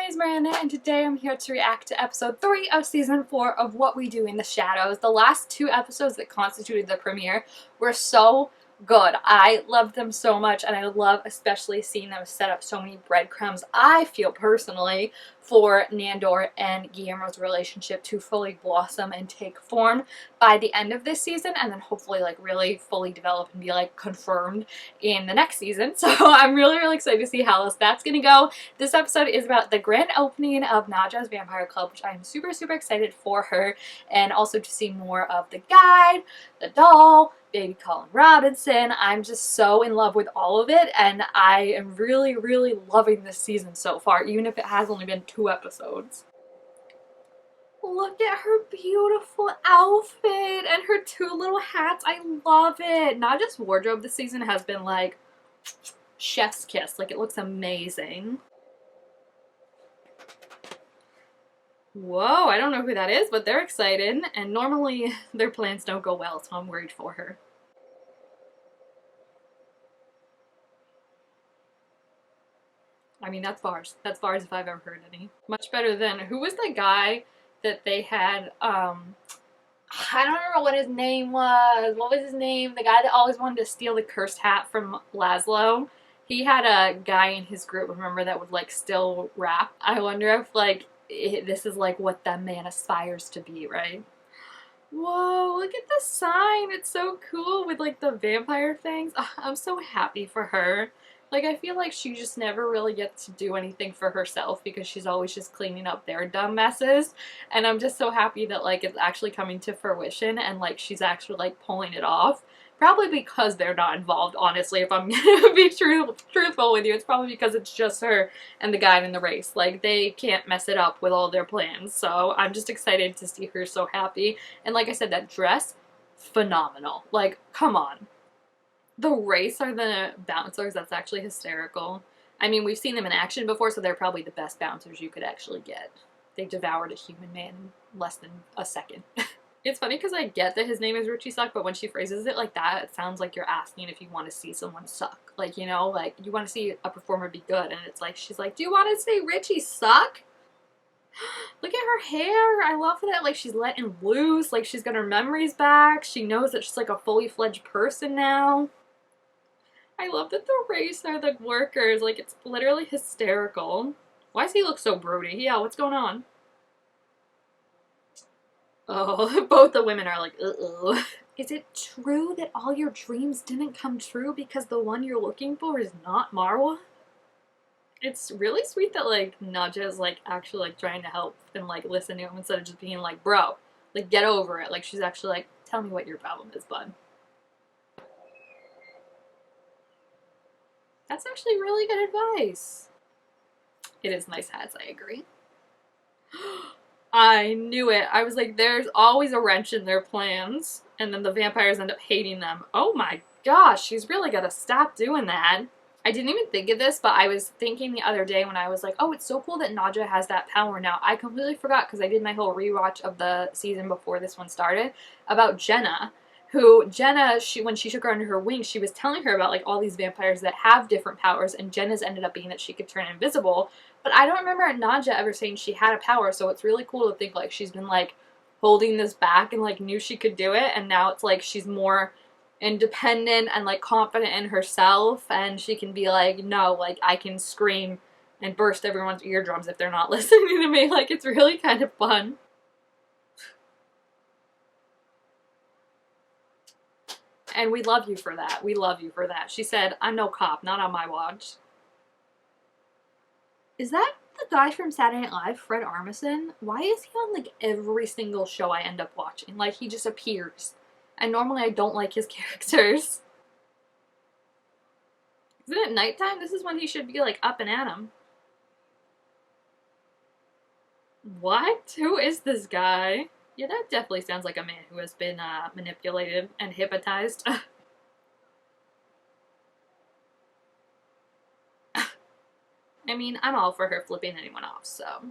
is Miranda, and today I'm here to react to episode 3 of season 4 of What We Do in the Shadows. The last 2 episodes that constituted the premiere were so good. I loved them so much, and I love especially seeing them set up so many breadcrumbs, I feel personally, for Nandor and Guillermo's relationship to fully blossom and take form by the end of this season, and then hopefully like really fully develop and be like confirmed in the next season. So I'm really excited to see how that's gonna go. This episode is about the grand opening of Nadja's Vampire Club, which I'm super excited for her, and also to see more of the guide, the doll, baby Colin Robinson. I'm just so in love with all of it, and I am really loving this season so far, even if it has only been 2 episodes. Look at her beautiful outfit and her 2 little hats. I love it. Nadja's wardrobe this season has been like chef's kiss. Like, it looks amazing. Whoa, I don't know who that is, but they're excited, and normally their plans don't go well, so I'm worried for her. I mean, that's bars. That's bars if I've ever heard any. Much better than, who was the guy that they had, I don't remember what his name was. What was his name? The guy that always wanted to steal the cursed hat from Laszlo. He had a guy in his group, remember, that would like still rap. I wonder if like this is like what that man aspires to be, right? Whoa, look at the sign. It's so cool with like the vampire things. Ugh, I'm so happy for her. Like, I feel like she just never really gets to do anything for herself because she's always just cleaning up their dumb messes. And I'm just so happy that, like, it's actually coming to fruition and, like, she's actually, like, pulling it off. Probably because they're not involved, honestly, if I'm gonna be truthful with you. It's probably because it's just her and the guy in the race. Like, they can't mess it up with all their plans. So I'm just excited to see her so happy. And like I said, that dress, phenomenal. Like, come on. The race are the bouncers, that's actually hysterical. I mean, we've seen them in action before, so they're probably the best bouncers you could actually get. They devoured a human man in less than a second. It's funny because I get that his name is Richie Suck, but when she phrases it like that, it sounds like you're asking if you want to see someone suck. Like, you know, like, you want to see a performer be good, and it's like, she's like, do you want to see Richie suck? Look at her hair. I love that, like, she's letting loose, like, she's got her memories back. She knows that she's, like, a fully fledged person now. I love that the race are the workers. Like, it's literally hysterical. Why does he look so broody? Yeah, what's going on? Oh, both the women are like, uh-oh. Is it true that all your dreams didn't come true because the one you're looking for is not Marwa? It's really sweet that, like, Nadja is, like, actually, like, trying to help and, like, listen to him instead of just being like, bro, like, get over it. Like, she's actually like, tell me what your problem is, bud. That's actually really good advice. It is nice hats, I agree. I knew it. I was like, there's always a wrench in their plans, and then the vampires end up hating them. Oh my gosh, she's really gotta stop doing that. I didn't even think of this, but I was thinking the other day when I was like, oh, it's so cool that Nadja has that power now. I completely forgot, because I did my whole rewatch of the season before this one started, about Jenna. Who, Jenna, when she took her under her wing, she was telling her about, like, all these vampires that have different powers, and Jenna's ended up being that she could turn invisible. But I don't remember Nadja ever saying she had a power, so it's really cool to think, like, she's been, like, holding this back and, like, knew she could do it, and now it's, like, she's more independent and, like, confident in herself, and she can be like, no, like, I can scream and burst everyone's eardrums if they're not listening to me. Like, it's really kind of fun. And we love you for that. We love you for that. She said, I'm no cop, not on my watch. Is that the guy from Saturday Night Live, Fred Armisen? Why is he on, like, every single show I end up watching? Like, he just appears. And normally I don't like his characters. Isn't it nighttime? This is when he should be, like, up and at 'em. What? Who is this guy? Yeah, that definitely sounds like a man who has been manipulated and hypnotized. I mean, I'm all for her flipping anyone off, so.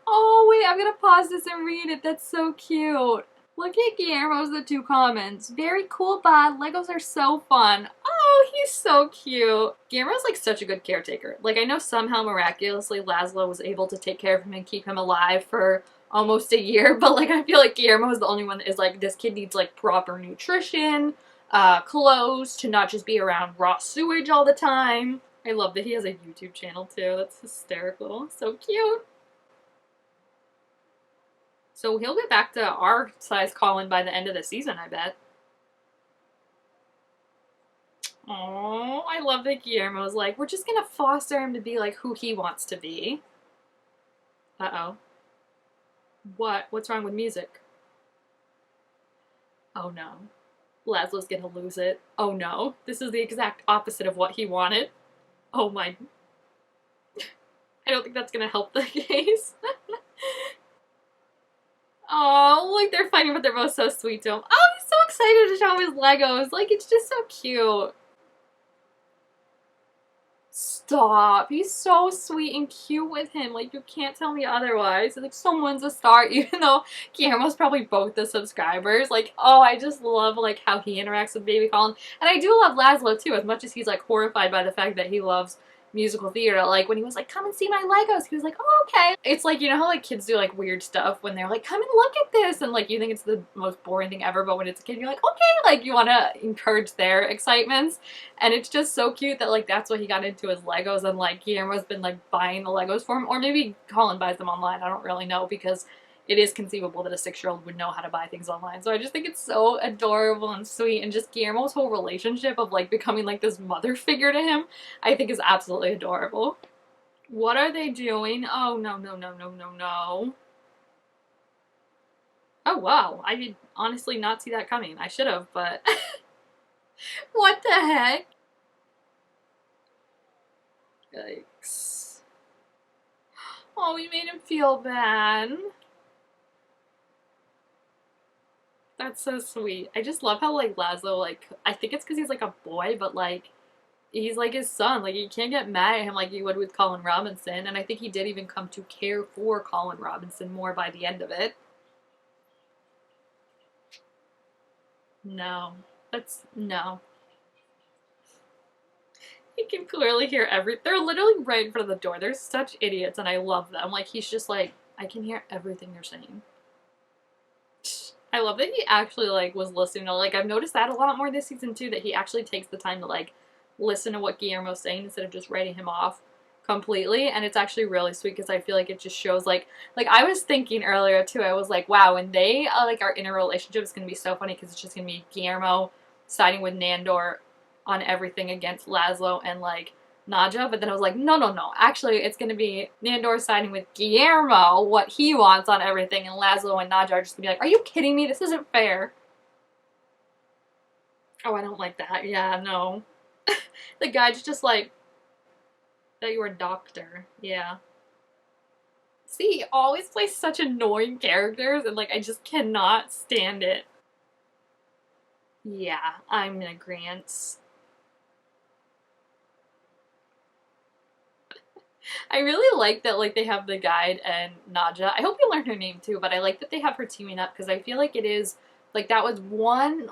Oh, wait, I'm gonna pause this and read it. That's so cute. Look at Guillermo's the 2 comments. Very cool, bud. Legos are so fun. Oh, he's so cute. Guillermo's like such a good caretaker. Like I know somehow miraculously Laszlo was able to take care of him and keep him alive for almost a year, but like I feel like Guillermo is the only one that is like, this kid needs like proper nutrition, clothes, to not just be around raw sewage all the time. I love that he has a YouTube channel too. That's hysterical. So cute. So he'll get back to our size Colin by the end of the season, I bet. Oh, I love that Guillermo's like, we're just gonna foster him to be like who he wants to be. Uh-oh. What? What's wrong with music? Oh no. Laszlo's gonna lose it. Oh no. This is the exact opposite of what he wanted. Oh my. I don't think that's gonna help the case. Oh, like they're fighting, but they're both so sweet to him. Oh, he's so excited to show him his Legos. Like, it's just so cute. Stop. He's so sweet and cute with him. Like, you can't tell me otherwise. Like, someone's a star, even though Guillermo's probably both the subscribers. Like, oh, I just love, like, how he interacts with Baby Colin. And I do love Laszlo, too, as much as he's, like, horrified by the fact that he loves musical theater. Like, when he was like, come and see my Legos, he was like, oh, okay. It's like, you know how, like, kids do, like, weird stuff when they're like, come and look at this, and, like, you think it's the most boring thing ever, but when it's a kid, you're like, okay, like, you want to encourage their excitements, and it's just so cute that, like, that's what he got into his Legos, and, like, Guillermo's been, like, buying the Legos for him, or maybe Colin buys them online, I don't really know, because it is conceivable that a 6-year-old would know how to buy things online. So I just think it's so adorable and sweet, and just Guillermo's whole relationship of like becoming like this mother figure to him, I think is absolutely adorable. What are they doing? Oh, no, no, no, no, no, no. Oh, wow. I did honestly not see that coming. I should have, but what the heck? Yikes. Oh, we made him feel bad. That's so sweet. I just love how, like, Laszlo, like, I think it's because he's, like, a boy, but, like, he's, like, his son. Like, you can't get mad at him like you would with Colin Robinson, and I think he did even come to care for Colin Robinson more by the end of it. No. No. He can clearly hear they're literally right in front of the door. They're such idiots, and I love them. Like, he's just like, I can hear everything you're saying. I love that he actually, like, was listening to, like, I've noticed that a lot more this season, too, that he actually takes the time to, like, listen to what Guillermo's saying instead of just writing him off completely, and it's actually really sweet because I feel like it just shows, like I was thinking earlier, too, I was like, wow, when they, like, are in a relationship, it's gonna be so funny because it's just gonna be Guillermo siding with Nandor on everything against Laszlo and, like, Nadja, but then I was like, no, no, no. Actually, it's going to be Nandor siding with Guillermo, what he wants on everything, and Laszlo and Nadja are just going to be like, are you kidding me? This isn't fair. Oh, I don't like that. Yeah, no. The guy's just like, that you were a doctor. Yeah. See, he always plays such annoying characters, and, like, I just cannot stand it. Yeah, I'm in agreement. I really like that, like, they have the guide and Nadja. I hope you learn her name too, but I like that they have her teaming up because I feel like it is, like, that was one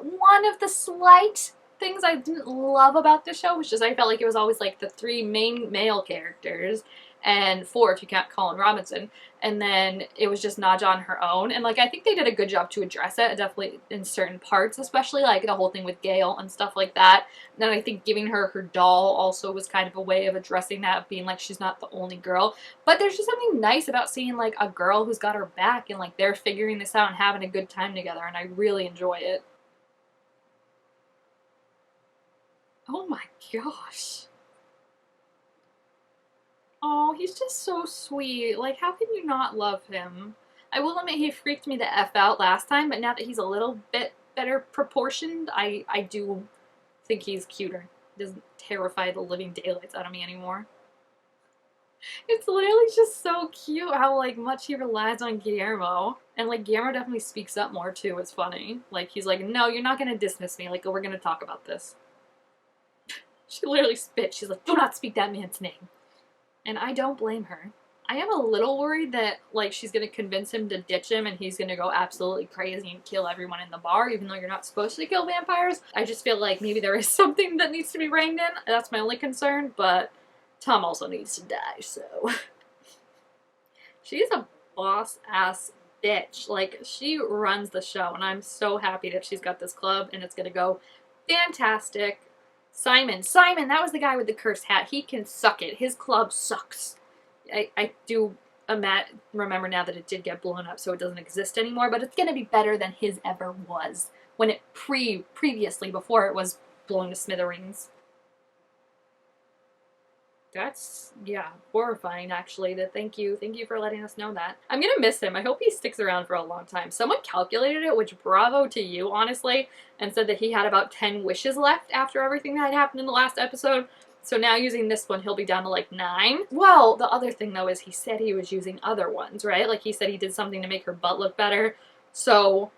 of the slight things I didn't love about the show, which is I felt like it was always, like, the 3 main male characters, and 4 if you count Colin Robinson, and then it was just Nadja on her own, and, like, I think they did a good job to address it, definitely in certain parts, especially, like, the whole thing with Gale and stuff like that, and then I think giving her her doll also was kind of a way of addressing that, of being like, she's not the only girl, but there's just something nice about seeing, like, a girl who's got her back, and, like, they're figuring this out and having a good time together, and I really enjoy it. Oh my gosh. Oh, he's just so sweet. Like, how can you not love him? I will admit he freaked me the F out last time, but now that he's a little bit better proportioned, I do think he's cuter. He doesn't terrify the living daylights out of me anymore. It's literally just so cute how, like, much he relies on Guillermo. And, like, Guillermo definitely speaks up more, too. It's funny. Like, he's like, no, you're not gonna dismiss me. Like, we're gonna talk about this. She literally spit. She's like, do not speak that man's name. And I don't blame her. I am a little worried that, like, she's gonna convince him to ditch him and he's gonna go absolutely crazy and kill everyone in the bar, even though you're not supposed to kill vampires. I just feel like maybe there is something that needs to be reined in. That's my only concern, but Tom also needs to die, so. She's a boss-ass bitch. Like, she runs the show, and I'm so happy that she's got this club, and it's gonna go fantastic. Simon, that was the guy with the cursed hat. He can suck it. His club sucks. I do remember now that it did get blown up, so it doesn't exist anymore, but it's gonna be better than his ever was when it previously, before it was blown to smithereens. That's, yeah, horrifying, actually. Thank you for letting us know that. I'm gonna miss him. I hope he sticks around for a long time. Someone calculated it, which bravo to you, honestly, and said that he had about 10 wishes left after everything that had happened in the last episode. So now using this one, he'll be down to like 9. Well, the other thing, though, is he said he was using other ones, right? Like, he said he did something to make her butt look better. So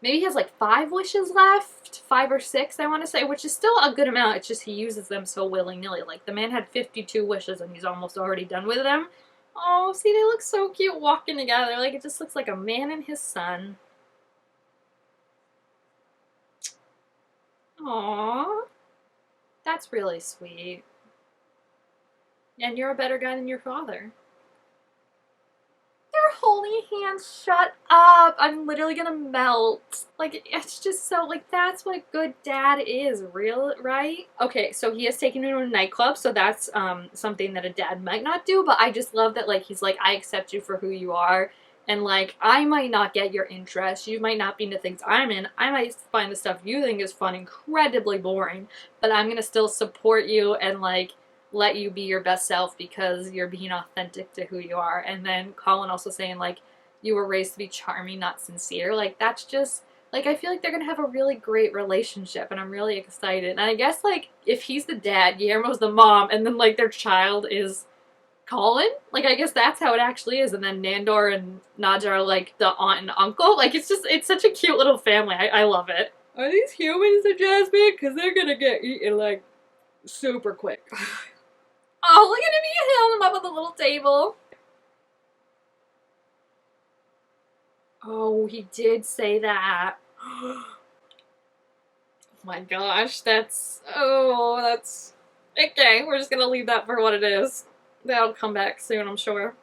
maybe he has like 5 wishes left, 5 or 6, I want to say, which is still a good amount. It's just he uses them so willy-nilly. Like, the man had 52 wishes and he's almost already done with them. Oh, see, they look so cute walking together. Like, it just looks like a man and his son. Aww. That's really sweet. And you're a better guy than your father. They're holding hands. Shut up. I'm literally gonna melt. Like, it's just so, like, that's what good dad is, real, right? Okay, so he has taken me to a nightclub, so that's something that a dad might not do, but I just love that, like, he's like, I accept you for who you are, and, like, I might not get your interest, you might not be into things I'm in, I might find the stuff you think is fun incredibly boring, but I'm gonna still support you and, like, let you be your best self because you're being authentic to who you are. And then Colin also saying, like, you were raised to be charming, not sincere. Like, that's just, like, I feel like they're gonna have a really great relationship, and I'm really excited. And I guess, like, if he's the dad, Guillermo's the mom, and then, like, their child is Colin? Like, I guess that's how it actually is. And then Nandor and Nadja are, like, the aunt and uncle. Like, it's just, it's such a cute little family. I love it. Are these humans, Jasmine? Because they're gonna get eaten, like, super quick. Oh, look at him, he held him up on the little table. Oh, he did say that. Oh my gosh, that's... Oh, that's... Okay, we're just gonna leave that for what it is. That'll come back soon, I'm sure.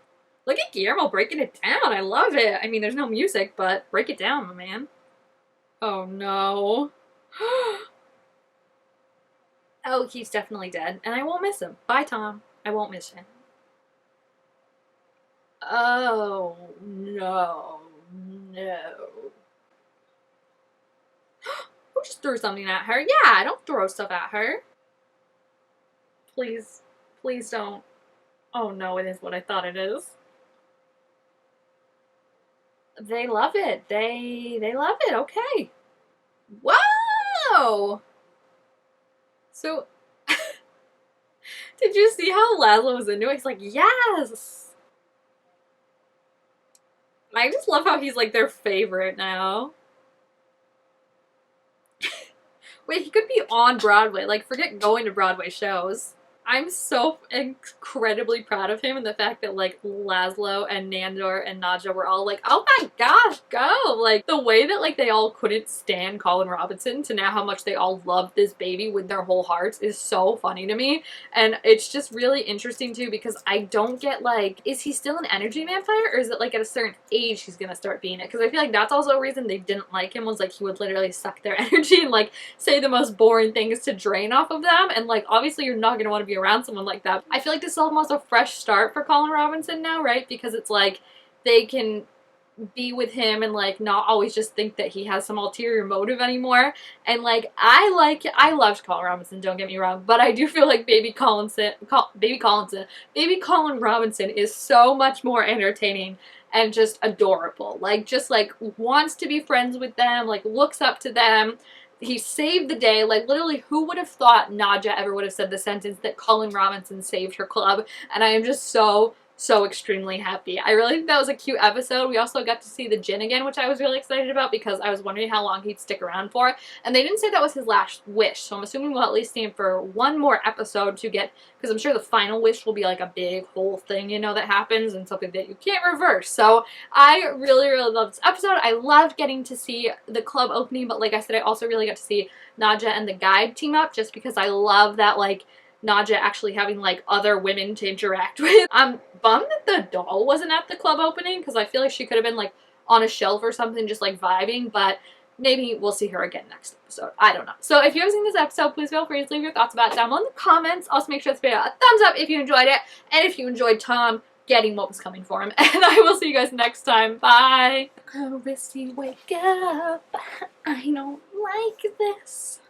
Look at Guillermo breaking it down. I love it. I mean, there's no music, but break it down, my man. Oh, no. Oh, he's definitely dead, and I won't miss him. Bye, Tom. I won't miss him. Oh, no. No. Who just threw something at her? Yeah, don't throw stuff at her. Please. Please don't. Oh, no, it is what I thought it is. They love it. They love it. Okay. Wow! So, did you see how Laszlo was into it? He's like, yes! I just love how he's, like, their favorite now. Wait, he could be on Broadway. Like, forget going to Broadway shows. I'm so incredibly proud of him and the fact that, like, Laszlo and Nandor and Nadja were all like, oh my gosh, go! Like, the way that, like, they all couldn't stand Colin Robinson to now how much they all love this baby with their whole hearts is so funny to me. And it's just really interesting, too, because I don't get, like, is he still an energy vampire? Or is it, like, at a certain age he's gonna start being it? Because I feel like that's also a reason they didn't like him, was, like, he would literally suck their energy and, like, say the most boring things to drain off of them. And, like, obviously you're not gonna want to be around someone like that. I feel like this is almost a fresh start for Colin Robinson now, right? Because it's like they can be with him and like not always just think that he has some ulterior motive anymore. And like I loved Colin Robinson, don't get me wrong, but I do feel like baby Colin Robinson is so much more entertaining and just adorable. Like just like wants to be friends with them, like looks up to them. He saved the day. Like, literally, who would have thought Nadja ever would have said the sentence that Colin Robinson saved her club? And I am just so so extremely happy. I really think that was a cute episode. We also got to see the Jin again, which I was really excited about because I was wondering how long he'd stick around for. And they didn't say that was his last wish, so I'm assuming we'll at least see him for one more episode to get, because I'm sure the final wish will be like a big whole thing, you know, that happens and something that you can't reverse. So I really, really loved this episode. I loved getting to see the club opening, but like I said, I also really got to see Nadja and the guide team up just because I love that, like, Nadja actually having like other women to interact with. I'm bummed that the doll wasn't at the club opening because I feel like she could have been like on a shelf or something just like vibing, but maybe we'll see her again next episode. I don't know. So if you have seen this episode, please feel free to leave your thoughts about it down below in the comments. Also make sure to give it a thumbs up if you enjoyed it and if you enjoyed Tom getting what was coming for him. And I will see you guys next time. Bye. Chrissy, wake up. I don't like this.